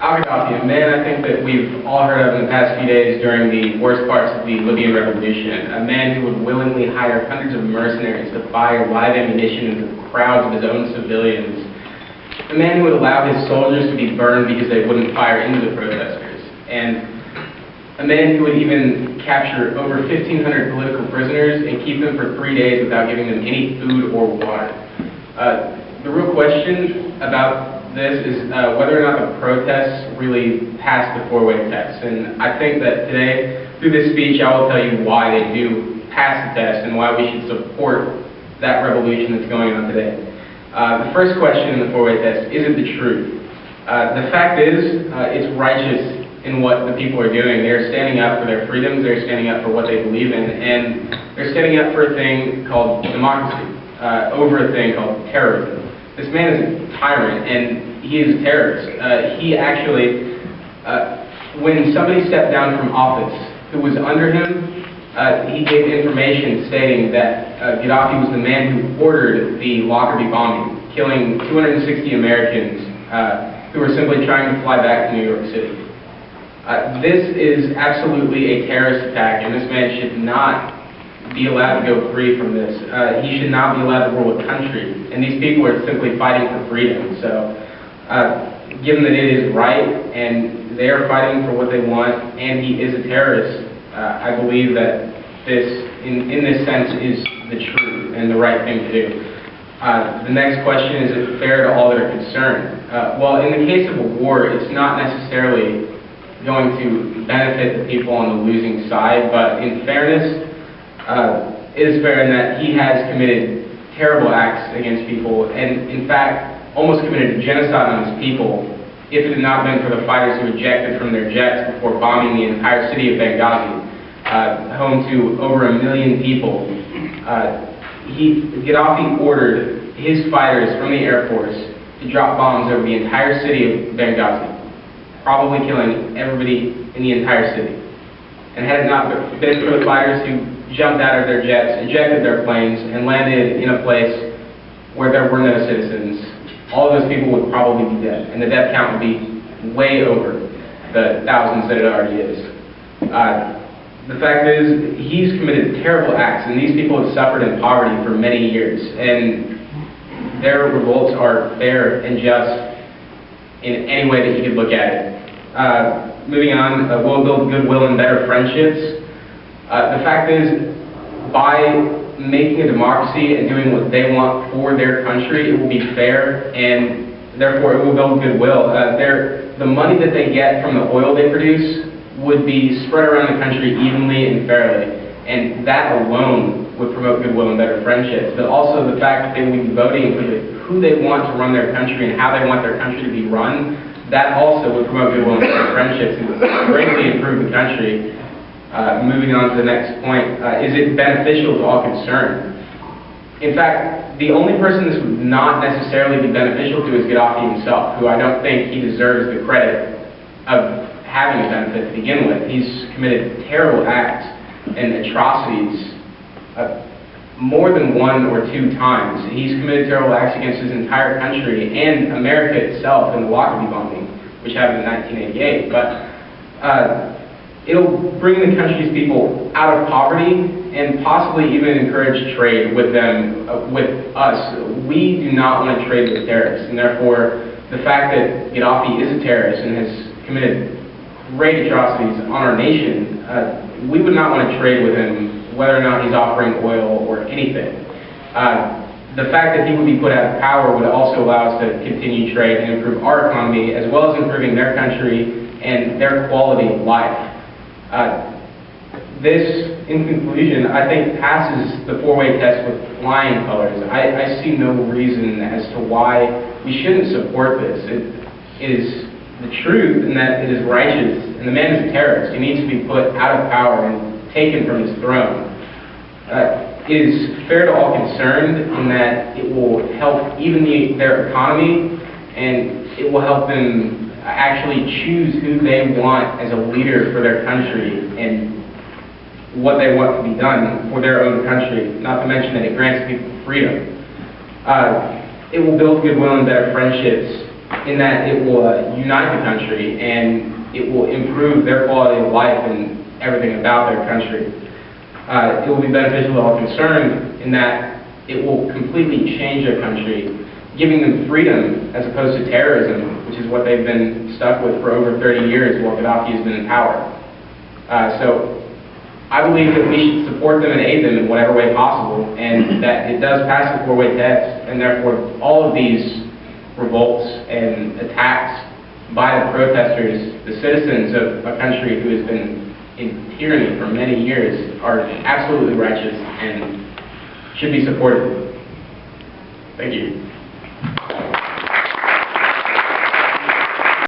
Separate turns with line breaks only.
Al-Gaddafi, a man I think that we've all heard of in the past few days during the worst parts of the Libyan revolution. A man who would willingly hire hundreds of mercenaries to fire live ammunition into crowds of his own civilians. A man who would allow his soldiers to be burned because they wouldn't fire into the protesters. And a man who would even capture over 1,500 political prisoners and keep them for 3 days without giving them any food or water. The real question about this is whether or not the protests really passed the four-way test. And I think that today, through this speech, I will tell you why they do pass the test and why we should support that revolution that's going on today. The first question in the four-way test, is it the truth? The fact is, it's righteous in what the people are doing. They're standing up for their freedoms, they're standing up for what they believe in, and they're standing up for a thing called democracy, over a thing called terrorism. This man is a tyrant, and he is a terrorist. He actually, when somebody stepped down from office who was under him, he gave information stating that Gaddafi was the man who ordered the Lockerbie bombing, killing 260 Americans who were simply trying to fly back to New York City. This is absolutely a terrorist attack, and this man should not be allowed to go free from this. He should not be allowed to rule a country, and these people are simply fighting for freedom. So, given that it is right, and they are fighting for what they want, and he is a terrorist, I believe that this, in this sense, is the truth and the right thing to do. The next question is it fair to all that are concerned? Well, in the case of a war, it's not necessarily going to benefit the people on the losing side, but in fairness, it is fair in that he has committed terrible acts against people, and in fact, almost committed genocide on his people, if it had not been for the fighters who ejected from their jets before bombing the entire city of Benghazi, home to over 1 million people. Gaddafi ordered his fighters from the Air Force to drop bombs over the entire city of Benghazi, probably killing everybody in the entire city. And had it not been for the fighters who jumped out of their jets, ejected their planes, and landed in a place where there were no citizens, all of those people would probably be dead, and the death count would be way over the thousands that it already is. The fact is, he's committed terrible acts, and these people have suffered in poverty for many years, and their revolts are fair and just in any way that you could look at it. Moving on, we'll build goodwill and better friendships. The fact is, by making a democracy and doing what they want for their country, it will be fair, and therefore it will build goodwill. The money that they get from the oil they produce would be spread around the country evenly and fairly, and that alone would promote goodwill and better friendships. But also the fact that they would be voting for who they want to run their country and how they want their country to be run, that also would promote goodwill and better friendships and greatly improve the country. Moving on to the next point, is it beneficial to all concerned? In fact, the only person this would not necessarily be beneficial to is Gaddafi himself, who I don't think he deserves the credit of having a benefit to begin with. He's committed terrible acts and atrocities more than 1 or 2 times. He's committed terrible acts against his entire country and America itself in the Lockerbie bombing, which happened in 1988. But it'll bring the country's people out of poverty and possibly even encourage trade with them, with us. We do not want to trade with terrorists, and therefore the fact that Gaddafi is a terrorist and has committed great atrocities on our nation, we would not want to trade with him whether or not he's offering oil or anything. The fact that he would be put out of power would also allow us to continue trade and improve our economy, as well as improving their country and their quality of life. This, in conclusion, I think passes the four-way test with flying colors. I see no reason as to why we shouldn't support this. It is the truth in that it is righteous, and the man is a terrorist. He needs to be put out of power and taken from his throne. It is fair to all concerned in that it will help even their economy, and it will help them actually choose who they want as a leader for their country and what they want to be done for their own country, not to mention that it grants people freedom. It will build goodwill and better friendships in that it will unite the country and it will improve their quality of life and everything about their country. It will be beneficial to all concerned in that it will completely change their country, giving them freedom as opposed to terrorism, which is what they've been stuck with for over 30 years while Gaddafi has been in power. So I believe that we should support them and aid them in whatever way possible, and that it does pass the four-way test, and therefore all of these revolts and attacks by the protesters, the citizens of a country who has been in tyranny for many years, are absolutely righteous and should be supported. Thank you.